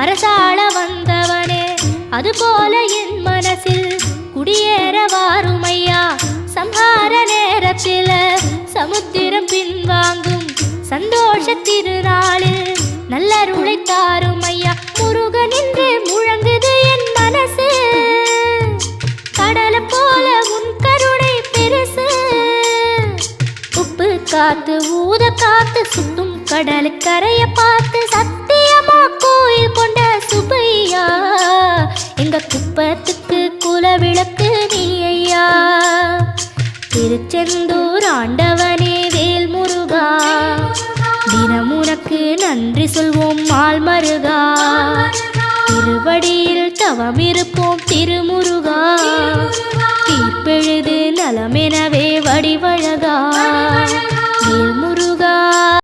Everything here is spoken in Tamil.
அரசாள வந்தவனே, அதுபோல என் மனசில் குடியேற வாருமையா. சம்ஹார நேரத்தில் சமுத்திரம் பின்வாங்கும் சந்தோஷ திருநாளில் நல்லருளை தாருமையா. முருகன் என்று முழங்குது என் மனசு, கடலை போல உன் கருணை பெருசு. உப்பு காத்து ஊத காத்து சுத்தும் கடலுக்கரைய பார்த்து சத்தியமா கோயில் கொண்ட சுப்பையா. எங்க குப்பத்துக்கு குலவிளக்கு நீ ஐயா. திருச்செந்தூர் ஆண்டவனே வேல் முருகா, தினம் உனக்கு நன்றி சொல்வோம் மால் மருகா. திருவடியில் தவம் இருப்போம் திருமுருகா, தீர்ப்பெழுது நலமெனவே வடிவழகா.